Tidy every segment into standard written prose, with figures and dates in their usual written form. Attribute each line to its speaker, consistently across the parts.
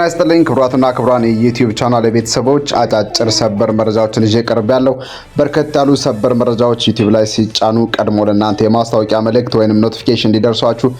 Speaker 1: ጤና ይስጥልኝ ክቡራትና ክቡራን የዩቲዩብ ቻናል ቤተሰቦች አጫጭር ሰበር መረጃዎችን ይዤ ቀርቤያለሁ። በርከት ያሉ ሰበር መረጃዎች ዩቲዩብ ላይ ሲጫኑ ቀድሞ ለእናንተ የማስታወቂያ መልእክት ወይንም ኖቲፊኬሽን እንዲደርሷችሁ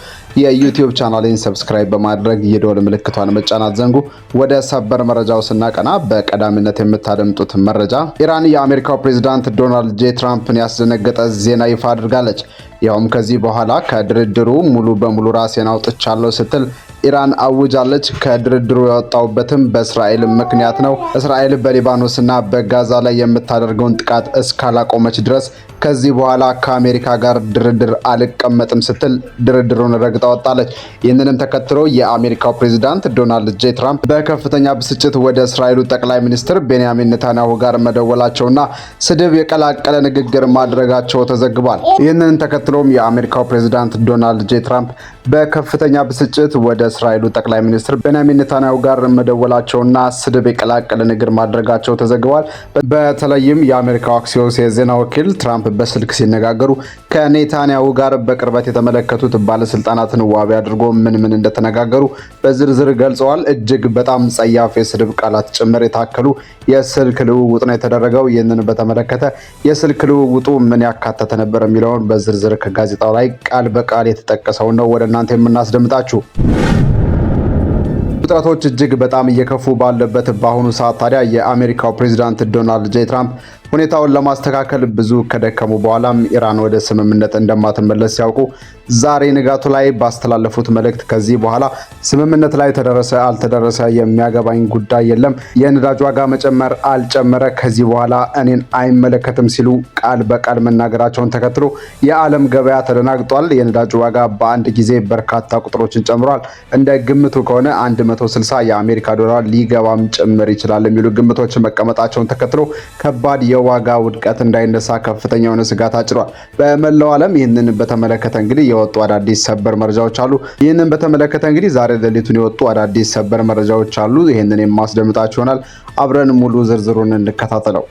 Speaker 1: የዩቲዩብ ቻናሌን ሰብስክራይብ በማድረግ የደወል ምልክቷን መጫን አትዘንጉ። ወደ ሰበር መረጃው ስናቀና በቀዳሚነት የምታደምጡት መረጃ ኢራን የአሜሪካው ፕሬዝዳንት ዶናልድ ጄ ትራምፕን ያስደነገጠ ዜና ይፋ አድርጋለች። ያውም ከዚህ በኋላ ከድርድሩ ሙሉ በሙሉ ራሴን አውጥቻለሁ ስትል ኢራን አውጃለች። ከድርድሩ የወጣውበትም በእስራኤል ምክንያት ነው። እስራኤል በሊባኖስና በጋዛ ላይ የምታደርገውን ጥቃት እስካላቆመች ድረስ ከዚህ በኋላ ከአሜሪካ ጋር ድርድር አልቀመጥም ስትል ድርድሩን ረግጣ ወጣለች። ይህንንም ተከትሎ የአሜሪካው ፕሬዝዳንት ዶናልድ ጄ ትራምፕ በከፍተኛ ብስጭት ወደ እስራኤሉ ጠቅላይ ሚኒስትር ቤንያሚን ኔታንያሁ ጋር መደወላቸውና ስድብ የቀላቀለ ንግግር ማድረጋቸው ተዘግቧል። ይህንን ተከትሎም የአሜሪካው ፕሬዝዳንት ዶናልድ ጄ ትራምፕ በከፍተኛ ብስጭት ወደ እስራኤሉ ጠቅላይ ሚኒስትር ቤንያሚን ኔታንያሁ ጋር መደወላቸውና ስድብ የቀላቀለ ንግግር ማድረጋቸው ተዘግቧል። በተለይም የአሜሪካው አክሲዮስ የዜና ወኪል ትራምፕ በስልክ ሲነጋገሩ ከኔታንያሁ ጋር በቅርበት የተመለከቱት ባለስልጣናትን ዋቢ አድርጎ ምን እንደተነጋገሩ በዝርዝር ገልጸዋል። እጅግ በጣም ጸያፍ የስድብ ቃላት ጭምር የታከሉ የስልክ ልውውጥ ነው የተደረገው። ይህንን በተመለከተ የስልክ ልውውጡ ምን ያካተተ ነበር የሚለውን በዝርዝር ከጋዜጣው ላይ ቃል በቃል የተጠቀሰው ነው ወደ እናንተ የምናስደምጣችሁ። ውጥረቶች እጅግ በጣም እየከፉ ባለበት በአሁኑ ሰዓት ታዲያ የአሜሪካው ፕሬዝዳንት ዶናልድ ጄ ትራምፕ ሁኔታውን ለማስተካከል ብዙ ከደከሙ በኋላም ኢራን ወደ ስምምነት እንደማትመለስ ሲያውቁ ዛሬ ንጋቱ ላይ ባስተላለፉት መልእክት ከዚህ በኋላ ስምምነት ላይ ተደረሰ አልተደረሰ የሚያገባኝ ጉዳይ የለም፣ የነዳጅ ዋጋ መጨመር አልጨመረ ከዚህ በኋላ እኔን አይመለከትም ሲሉ ቃል በቃል መናገራቸውን ተከትሎ የዓለም ገበያ ተደናግጧል። የነዳጅ ዋጋ በአንድ ጊዜ በርካታ ቁጥሮችን ጨምሯል። እንደ ግምቱ ከሆነ 160 የአሜሪካ ዶላር ሊገባም ጭምር ይችላል የሚሉ ግምቶች መቀመጣቸውን ተከትሎ ከባድ የዋጋ ውድቀት እንዳይነሳ ከፍተኛ የሆነ ስጋት አጭሯል። በመላው ዓለም ይህንን በተመለከተ እንግዲህ የወጡ አዳዲስ ሰበር መረጃዎች አሉ። ይህንን በተመለከተ እንግዲህ ዛሬ ሌሊቱን የወጡ አዳዲስ ሰበር መረጃዎች አሉ። ይህንን የማስደምጣችሁ ይሆናል። አብረን ሙሉ ዝርዝሩን እንከታተለው።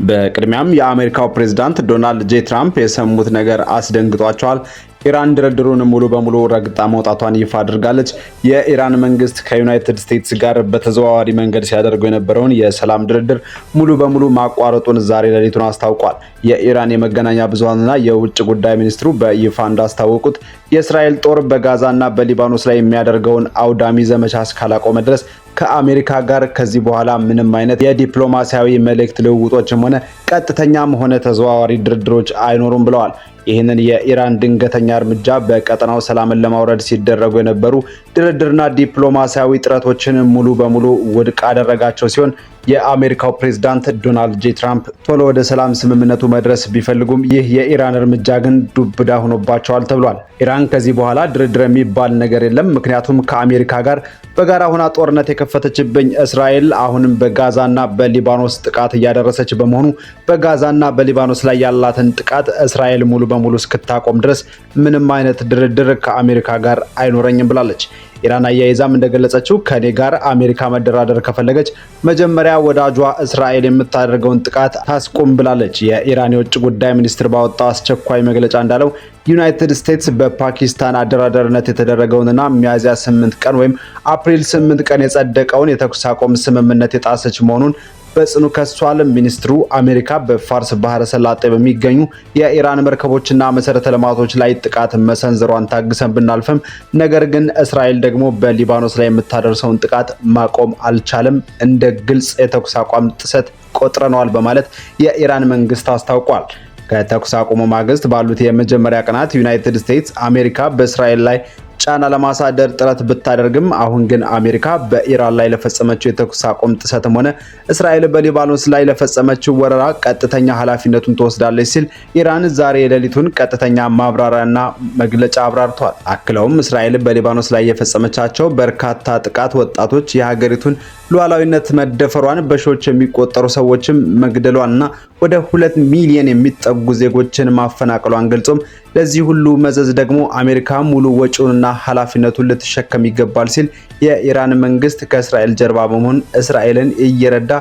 Speaker 1: በቅድሚያም የአሜሪካው ፕሬዝዳንት ዶናልድ ጄ ትራምፕ የሰሙት ነገር አስደንግጧቸዋል። ኢራን ድርድሩን ሙሉ በሙሉ ረግጣ መውጣቷን ይፋ አድርጋለች። የኢራን መንግስት ከዩናይትድ ስቴትስ ጋር በተዘዋዋሪ መንገድ ሲያደርገው የነበረውን የሰላም ድርድር ሙሉ በሙሉ ማቋረጡን ዛሬ ሌሊቱን አስታውቋል። የኢራን የመገናኛ ብዙሃንና የውጭ ጉዳይ ሚኒስትሩ በይፋ እንዳስታወቁት የእስራኤል ጦር በጋዛና በሊባኖስ ላይ የሚያደርገውን አውዳሚ ዘመቻ እስካላቆመ ድረስ ከአሜሪካ ጋር ከዚህ በኋላ ምንም አይነት የዲፕሎማሲያዊ መልእክት ልውውጦችም ሆነ ቀጥተኛም ሆነ ተዘዋዋሪ ድርድሮች አይኖሩም ብለዋል። ይህንን የኢራን ድንገተኛ እርምጃ በቀጠናው ሰላምን ለማውረድ ሲደረጉ የነበሩ ድርድርና ዲፕሎማሲያዊ ጥረቶችን ሙሉ በሙሉ ውድቅ አደረጋቸው ሲሆን የአሜሪካው ፕሬዝዳንት ዶናልድ ጄ ትራምፕ ቶሎ ወደ ሰላም ስምምነቱ መድረስ ቢፈልጉም ይህ የኢራን እርምጃ ግን ዱብዳ ሆኖባቸዋል ተብሏል። ኢራን ከዚህ በኋላ ድርድር የሚባል ነገር የለም፣ ምክንያቱም ከአሜሪካ ጋር በጋራ ሆና ጦርነት የከፈተችብኝ እስራኤል አሁንም በጋዛና በሊባኖስ ጥቃት እያደረሰች በመሆኑ በጋዛና በሊባኖስ ላይ ያላትን ጥቃት እስራኤል ሙሉ በሙሉ እስክታቆም ድረስ ምንም አይነት ድርድር ከአሜሪካ ጋር አይኖረኝም ብላለች። ኢራን አያይዛም እንደገለጸችው ከኔ ጋር አሜሪካ መደራደር ከፈለገች መጀመሪያ ወዳጇ እስራኤል የምታደርገውን ጥቃት ታስቆም ብላለች። የኢራን የውጭ ጉዳይ ሚኒስትር ባወጣው አስቸኳይ መግለጫ እንዳለው ዩናይትድ ስቴትስ በፓኪስታን አደራዳሪነት የተደረገውንና ሚያዝያ 8 ቀን ወይም አፕሪል 8 ቀን የጸደቀውን የተኩስ አቁም ስምምነት የጣሰች መሆኑን በጽኑ ከሷል። ሚኒስትሩ አሜሪካ በፋርስ ባህረ ሰላጤ በሚገኙ የኢራን መርከቦችና መሰረተ ልማቶች ላይ ጥቃት መሰንዘሯን ታግሰን ብናልፍም ነገር ግን እስራኤል ደግሞ በሊባኖስ ላይ የምታደርሰውን ጥቃት ማቆም አልቻለም፣ እንደ ግልጽ የተኩስ አቋም ጥሰት ቆጥረነዋል በማለት የኢራን መንግስት አስታውቋል። ከተኩስ አቁሙ ማግስት ባሉት የመጀመሪያ ቀናት ዩናይትድ ስቴትስ አሜሪካ በእስራኤል ላይ ጫና ለማሳደር ጥረት ብታደርግም አሁን ግን አሜሪካ በኢራን ላይ ለፈጸመችው የተኩስ አቁም ጥሰትም ሆነ እስራኤል በሊባኖስ ላይ ለፈጸመችው ወረራ ቀጥተኛ ኃላፊነቱን ትወስዳለች ሲል ኢራን ዛሬ ሌሊቱን ቀጥተኛ ማብራሪያና መግለጫ አብራርቷል። አክለውም እስራኤል በሊባኖስ ላይ የፈጸመቻቸው በርካታ ጥቃት ወጣቶች የሀገሪቱን ሉዓላዊነት መደፈሯን በሺዎች የሚቆጠሩ ሰዎችም መግደሏንና ወደ 2 ሚሊዮን የሚጠጉ ዜጎችን ማፈናቀሏን ገልጾም ለዚህ ሁሉ መዘዝ ደግሞ አሜሪካ ሙሉ ወጪውንና ኃላፊነቱን ልትሸከም ይገባል ሲል የኢራን መንግስት ከእስራኤል ጀርባ በመሆን እስራኤልን እየረዳ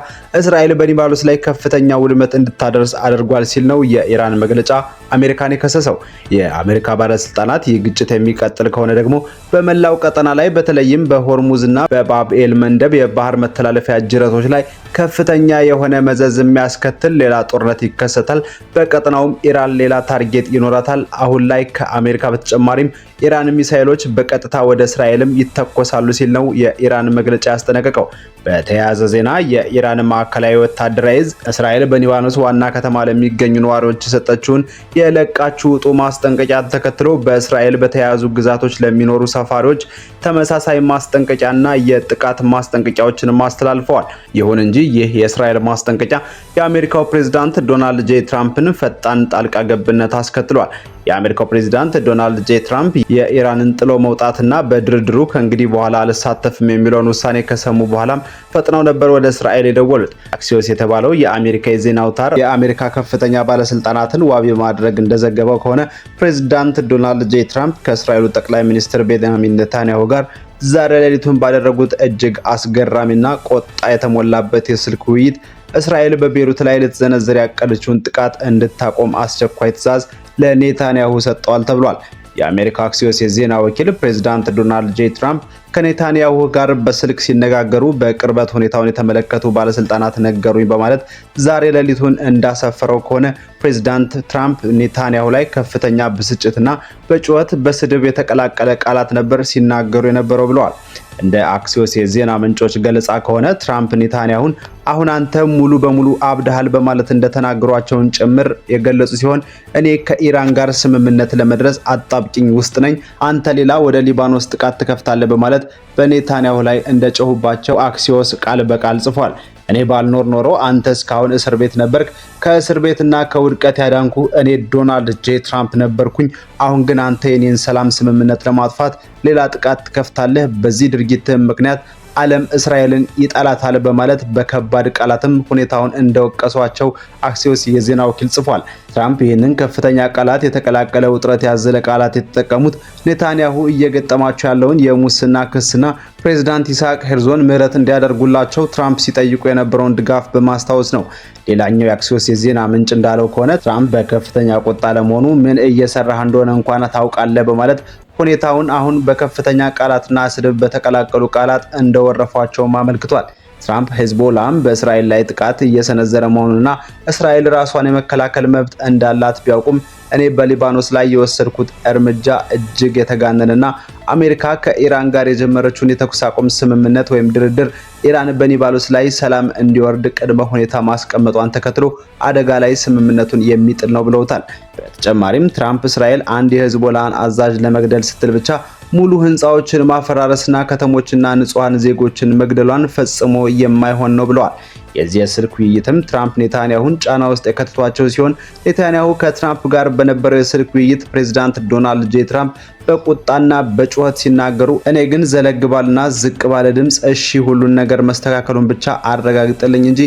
Speaker 1: እስራኤል በሊባኖስ ላይ ከፍተኛ ውድመት እንድታደርስ አድርጓል ሲል ነው የኢራን መግለጫ አሜሪካን የከሰሰው። የአሜሪካ ባለስልጣናት ይህ ግጭት የሚቀጥል ከሆነ ደግሞ በመላው ቀጠና ላይ በተለይም በሆርሙዝና በባብኤል መንደብ የባህር መተላለፊያ ጅረቶች ላይ ከፍተኛ የሆነ መዘዝ የሚያስከትል ሌላ ጦርነት ይከሰታል። በቀጠናውም ኢራን ሌላ ታርጌት ይኖራታል። አሁን ላይ ከአሜሪካ በተጨማሪም ኢራን ሚሳኤሎች በቀጥታ ወደ እስራኤልም ይተኮሳሉ ሲል ነው የኢራን መግለጫ ያስጠነቀቀው። በተያያዘ ዜና የኢራን ማዕከላዊ ወታደራዊ እዝ እስራኤል በሊባኖስ ዋና ከተማ ለሚገኙ ነዋሪዎች የሰጠችውን የለቃችሁ ውጡ ማስጠንቀቂያ ተከትሎ በእስራኤል በተያያዙ ግዛቶች ለሚኖሩ ሰፋሪዎች ተመሳሳይ ማስጠንቀቂያና የጥቃት ማስጠንቀቂያዎችን አስተላልፈዋል። ይሁን እንጂ ይህ የእስራኤል ማስጠንቀቂያ የአሜሪካው ፕሬዝዳንት ዶናልድ ጄ ትራምፕን ፈጣን ጣልቃ ገብነት አስከትሏል። የአሜሪካው ፕሬዝዳንት ዶናልድ ጄ ትራምፕ የኢራንን ጥሎ መውጣትና በድርድሩ ከእንግዲህ በኋላ አልሳተፍም የሚለውን ውሳኔ ከሰሙ በኋላም ፈጥነው ነበር ወደ እስራኤል የደወሉት። አክሲዮስ የተባለው የአሜሪካ የዜና አውታር የአሜሪካ ከፍተኛ ባለስልጣናትን ዋቢ ማድረግ እንደዘገበው ከሆነ ፕሬዝዳንት ዶናልድ ጄ ትራምፕ ከእስራኤሉ ጠቅላይ ሚኒስትር ቤንያሚን ኔታንያሁ ጋር ዛሬ ሌሊቱን ባደረጉት እጅግ አስገራሚና ቆጣ የተሞላበት የስልክ ውይይት እስራኤል በቤሩት ላይ ልትዘነዝር ያቀደችውን ጥቃት እንድታቆም አስቸኳይ ትዕዛዝ ለኔታንያሁ ሰጥተዋል ተብሏል። የአሜሪካ አክሲዮስ የዜና ወኪል ፕሬዝዳንት ዶናልድ ጄ ትራምፕ ከኔታንያሁ ጋር በስልክ ሲነጋገሩ በቅርበት ሁኔታውን የተመለከቱ ባለስልጣናት ነገሩኝ በማለት ዛሬ ሌሊቱን እንዳሰፈረው ከሆነ ፕሬዝዳንት ትራምፕ ኔታንያሁ ላይ ከፍተኛ ብስጭትና በጩኸት በስድብ የተቀላቀለ ቃላት ነበር ሲናገሩ የነበረው ብለዋል። እንደ አክሲዮስ የዜና ምንጮች ገለጻ ከሆነ ትራምፕ ኔታንያሁን አሁን አንተ ሙሉ በሙሉ አብደሃል በማለት እንደተናገሯቸውን ጭምር የገለጹ ሲሆን እኔ ከኢራን ጋር ስምምነት ለመድረስ አጣብቂኝ ውስጥ ነኝ፣ አንተ ሌላ ወደ ሊባኖስ ጥቃት ትከፍታለህ በማለት በኔታንያሁ ላይ እንደጮሁባቸው አክሲዮስ ቃል በቃል ጽፏል። እኔ ባልኖር ኖሮ አንተ እስካሁን እስር ቤት ነበርክ። ከእስር ቤትና ከውድቀት ያዳንኩ እኔ ዶናልድ ጄ ትራምፕ ነበርኩኝ። አሁን ግን አንተ የኔን ሰላም ስምምነት ለማጥፋት ሌላ ጥቃት ትከፍታለህ። በዚህ ድርጊትህ ምክንያት ዓለም እስራኤልን ይጠላታል በማለት በከባድ ቃላትም ሁኔታውን እንደወቀሷቸው አክሲዮስ የዜና ወኪል ጽፏል። ትራምፕ ይህንን ከፍተኛ ቃላት የተቀላቀለ ውጥረት ያዘለ ቃላት የተጠቀሙት ኔታንያሁ እየገጠማቸው ያለውን የሙስና ክስና ፕሬዝዳንት ይስሐቅ ሄርዞን ምህረት እንዲያደርጉላቸው ትራምፕ ሲጠይቁ የነበረውን ድጋፍ በማስታወስ ነው። ሌላኛው የአክሲዮስ የዜና ምንጭ እንዳለው ከሆነ ትራምፕ በከፍተኛ ቁጣ ለመሆኑ ምን እየሰራህ እንደሆነ እንኳን ታውቃለህ በማለት ሁኔታውን አሁን በከፍተኛ ቃላትና ስድብ በተቀላቀሉ ቃላት እንደወረፏቸውም አመልክቷል። ትራምፕ ሄዝቦላም በእስራኤል ላይ ጥቃት እየሰነዘረ መሆኑንና እስራኤል ራሷን የመከላከል መብት እንዳላት ቢያውቁም እኔ በሊባኖስ ላይ የወሰድኩት እርምጃ እጅግ የተጋነነና አሜሪካ ከኢራን ጋር የጀመረችውን የተኩስ አቁም ስምምነት ወይም ድርድር ኢራን በሊባኖስ ላይ ሰላም እንዲወርድ ቅድመ ሁኔታ ማስቀመጧን ተከትሎ አደጋ ላይ ስምምነቱን የሚጥል ነው ብለውታል። በተጨማሪም ትራምፕ እስራኤል አንድ የሄዝቦላን አዛዥ ለመግደል ስትል ብቻ ሙሉ ህንፃዎችን ማፈራረስና ከተሞችና ንጹሃን ዜጎችን መግደሏን ፈጽሞ የማይሆን ነው ብለዋል። የዚህ የስልክ ውይይትም ትራምፕ ኔታንያሁን ጫና ውስጥ የከተቷቸው ሲሆን ኔታንያሁ ከትራምፕ ጋር በነበረው የስልክ ውይይት ፕሬዝዳንት ዶናልድ ጄ ትራምፕ በቁጣና በጩኸት ሲናገሩ እኔ ግን ዘለግ ባልና ዝቅ ባለ ድምፅ እሺ ሁሉን ነገር መስተካከሉን ብቻ አረጋግጥልኝ እንጂ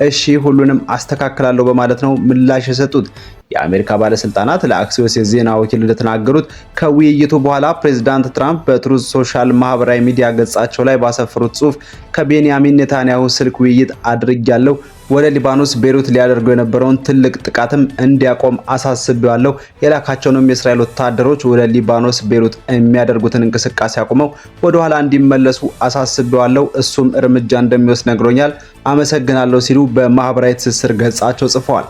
Speaker 1: እሺ ሁሉንም አስተካክላለሁ በማለት ነው ምላሽ የሰጡት። የአሜሪካ ባለስልጣናት ለአክሲዮስ የዜና ወኪል እንደተናገሩት ከውይይቱ በኋላ ፕሬዝዳንት ትራምፕ በትሩዝ ሶሻል ማህበራዊ ሚዲያ ገጻቸው ላይ ባሰፈሩት ጽሑፍ ከቤንያሚን ኔታንያሁ ስልክ ውይይት አድርጌያለሁ፣ ወደ ሊባኖስ ቤሩት ሊያደርገው የነበረውን ትልቅ ጥቃትም እንዲያቆም አሳስቤዋለሁ፣ የላካቸውንም የእስራኤል ወታደሮች ወደ ሊባኖስ ቤሩት የሚያደርጉትን እንቅስቃሴ አቁመው ወደ ኋላ እንዲመለሱ አሳስቤዋለሁ፣ እሱም እርምጃ እንደሚወስድ ነግሮኛል፣ አመሰግናለሁ ሲሉ በማህበራዊ ትስስር ገጻቸው ጽፈዋል።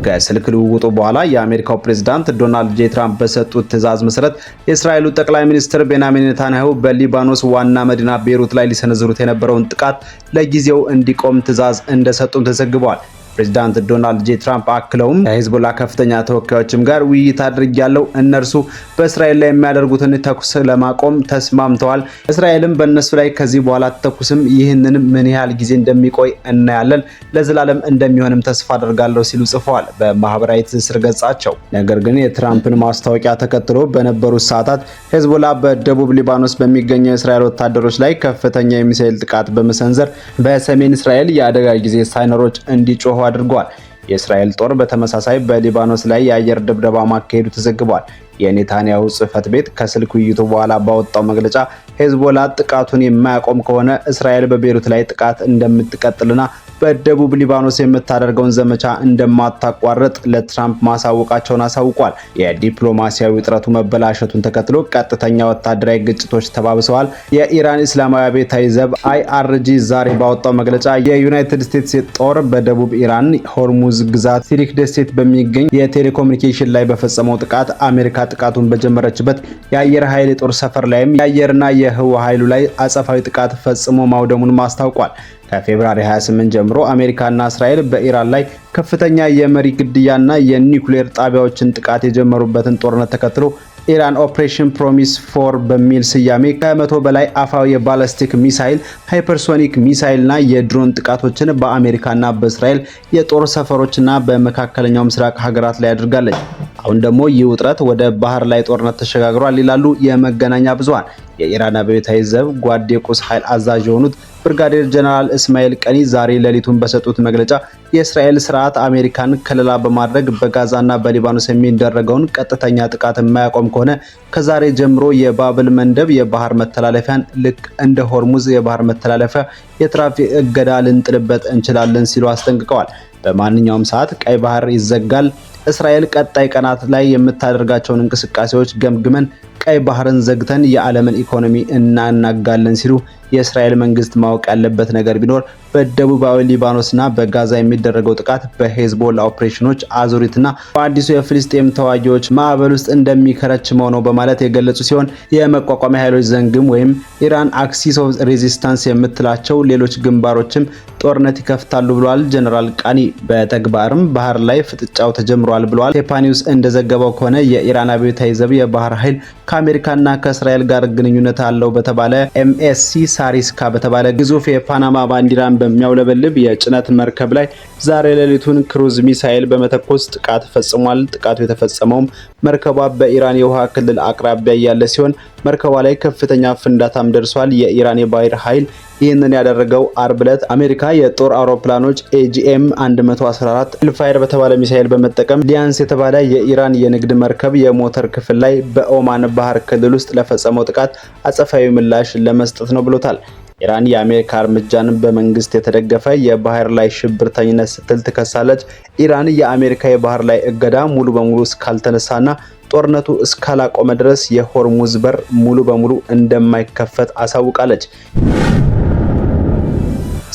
Speaker 1: ከስልክ ልውውጡ በኋላ የአሜሪካው ፕሬዝዳንት ዶናልድ ጄ ትራምፕ በሰጡት ትዕዛዝ መሰረት የእስራኤሉ ጠቅላይ ሚኒስትር ቤንያሚን ኔታንያሁ በሊባኖስ ዋና መዲና ቤሩት ላይ ሊሰነዝሩት የነበረውን ጥቃት ለጊዜው እንዲቆም ትዕዛዝ እንደሰጡም ተዘግቧል። ፕሬዝዳንት ዶናልድ ጄ ትራምፕ አክለውም ከሄዝቦላ ከፍተኛ ተወካዮችም ጋር ውይይት አድርጌያለሁ። እነርሱ በእስራኤል ላይ የሚያደርጉትን ተኩስ ለማቆም ተስማምተዋል። እስራኤልም በእነሱ ላይ ከዚህ በኋላ አትተኩስም፣ ይህንን ምን ያህል ጊዜ እንደሚቆይ እናያለን፣ ለዘላለም እንደሚሆንም ተስፋ አደርጋለሁ ሲሉ ጽፈዋል በማህበራዊ ትስስር ገጻቸው። ነገር ግን የትራምፕን ማስታወቂያ ተከትሎ በነበሩት ሰዓታት ሄዝቦላ በደቡብ ሊባኖስ በሚገኘው የእስራኤል ወታደሮች ላይ ከፍተኛ የሚሳኤል ጥቃት በመሰንዘር በሰሜን እስራኤል የአደጋ ጊዜ ሳይነሮች እንዲጮሁ አድርጓል። የእስራኤል ጦር በተመሳሳይ በሊባኖስ ላይ የአየር ድብደባ ማካሄዱ ተዘግቧል። የኔታንያሁ ጽህፈት ቤት ከስልክ ውይይቱ በኋላ ባወጣው መግለጫ ሄዝቦላ ጥቃቱን የማያቆም ከሆነ እስራኤል በቤሩት ላይ ጥቃት እንደምትቀጥልና በደቡብ ሊባኖስ የምታደርገውን ዘመቻ እንደማታቋርጥ ለትራምፕ ማሳወቃቸውን አሳውቋል። የዲፕሎማሲያዊ ውጥረቱ መበላሸቱን ተከትሎ ቀጥተኛ ወታደራዊ ግጭቶች ተባብሰዋል። የኢራን እስላማዊ አብዮታዊ ዘብ IRG ዛሬ ባወጣው መግለጫ የዩናይትድ ስቴትስ ጦር በደቡብ ኢራን ሆርሙዝ ግዛት ሲሪክ ደሴት በሚገኝ የቴሌኮሙኒኬሽን ላይ በፈጸመው ጥቃት አሜሪካ ጥቃቱን በጀመረችበት የአየር ኃይል የጦር ሰፈር ላይም የአየርና የህዋ ኃይሉ ላይ አጸፋዊ ጥቃት ፈጽሞ ማውደሙን ማስታውቋል። ከፌብሩዋሪ 28 ጀምሮ አሜሪካና እስራኤል በኢራን ላይ ከፍተኛ የመሪ ግድያና የኒውክሌር ጣቢያዎችን ጥቃት የጀመሩበትን ጦርነት ተከትሎ ኢራን ኦፕሬሽን ፕሮሚስ 4 በሚል ስያሜ ከ100 በላይ አፋዊ የባላስቲክ ሚሳይል፣ ሃይፐርሶኒክ ሚሳይልና የድሮን ጥቃቶችን በአሜሪካና በእስራኤል የጦር ሰፈሮችና በመካከለኛው ምስራቅ ሀገራት ላይ አድርጋለች። አሁን ደግሞ ይህ ውጥረት ወደ ባህር ላይ ጦርነት ተሸጋግሯል ይላሉ የመገናኛ ብዙሃን። የኢራን አብዮታዊ ዘብ ጓድ የቁስ ኃይል አዛዥ የሆኑት ብርጋዴር ጀነራል እስማኤል ቀኒ ዛሬ ሌሊቱን በሰጡት መግለጫ የእስራኤል ስርዓት አሜሪካን ከለላ በማድረግ በጋዛና በሊባኖስ የሚደረገውን ቀጥተኛ ጥቃት የማያቆም ከሆነ ከዛሬ ጀምሮ የባብል መንደብ የባህር መተላለፊያን ልክ እንደ ሆርሙዝ የባህር መተላለፊያ የትራፊክ እገዳ ልንጥልበት እንችላለን ሲሉ አስጠንቅቀዋል። በማንኛውም ሰዓት ቀይ ባህር ይዘጋል። እስራኤል ቀጣይ ቀናት ላይ የምታደርጋቸውን እንቅስቃሴዎች ገምግመን ቀይ ባህርን ዘግተን የዓለምን ኢኮኖሚ እናናጋለን ሲሉ የእስራኤል መንግስት ማወቅ ያለበት ነገር ቢኖር በደቡባዊ ሊባኖስና በጋዛ የሚደረገው ጥቃት በሄዝቦላ ኦፕሬሽኖች አዙሪትና በአዲሱ የፍልስጤም ተዋጊዎች ማዕበል ውስጥ እንደሚከረችመው ነው በማለት የገለጹ ሲሆን የመቋቋሚያ ኃይሎች ዘንግም ወይም ኢራን አክሲስ ኦፍ ሬዚስታንስ የምትላቸው ሌሎች ግንባሮችም ጦርነት ይከፍታሉ ብለዋል ጀነራል ቃኒ። በተግባርም ባህር ላይ ፍጥጫው ተጀምሯል ብለዋል። ቴፓኒውስ እንደዘገበው ከሆነ የኢራን አብዮታዊ ዘብ የባህር ኃይል ከአሜሪካና ከእስራኤል ጋር ግንኙነት አለው በተባለ MSC ሳሪስካ በተባለ ግዙፍ የፓናማ ባንዲራን በሚያውለበልብ የጭነት መርከብ ላይ ዛሬ ሌሊቱን ክሩዝ ሚሳኤል በመተኮስ ጥቃት ፈጽሟል። ጥቃቱ የተፈጸመውም መርከቧ በኢራን የውሃ ክልል አቅራቢያ ያለ ሲሆን መርከቧ ላይ ከፍተኛ ፍንዳታም ደርሷል። የኢራን የባህር ኃይል ይህንን ያደረገው አርብ ዕለት አሜሪካ የጦር አውሮፕላኖች AGM 114 ኤልፋየር በተባለ ሚሳኤል በመጠቀም ሊያንስ የተባለ የኢራን የንግድ መርከብ የሞተር ክፍል ላይ በኦማን ባህር ክልል ውስጥ ለፈጸመው ጥቃት አጸፋዊ ምላሽ ለመስጠት ነው ብሎታል። ኢራን የአሜሪካ እርምጃን በመንግስት የተደገፈ የባህር ላይ ሽብርተኝነት ስትል ትከሳለች። ኢራን የአሜሪካ የባህር ላይ እገዳ ሙሉ በሙሉ እስካልተነሳና ጦርነቱ እስካላቆመ ድረስ የሆርሙዝ በር ሙሉ በሙሉ እንደማይከፈት አሳውቃለች።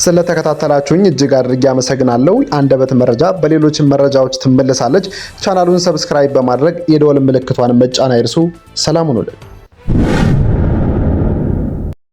Speaker 1: ስለተከታተላችሁኝ እጅግ አድርጌ አመሰግናለሁ። አንደበት መረጃ በሌሎች መረጃዎች ትመለሳለች። ቻናሉን ሰብስክራይብ በማድረግ የደወል ምልክቷን መጫን አይርሱ። ሰላም ሁኑልን።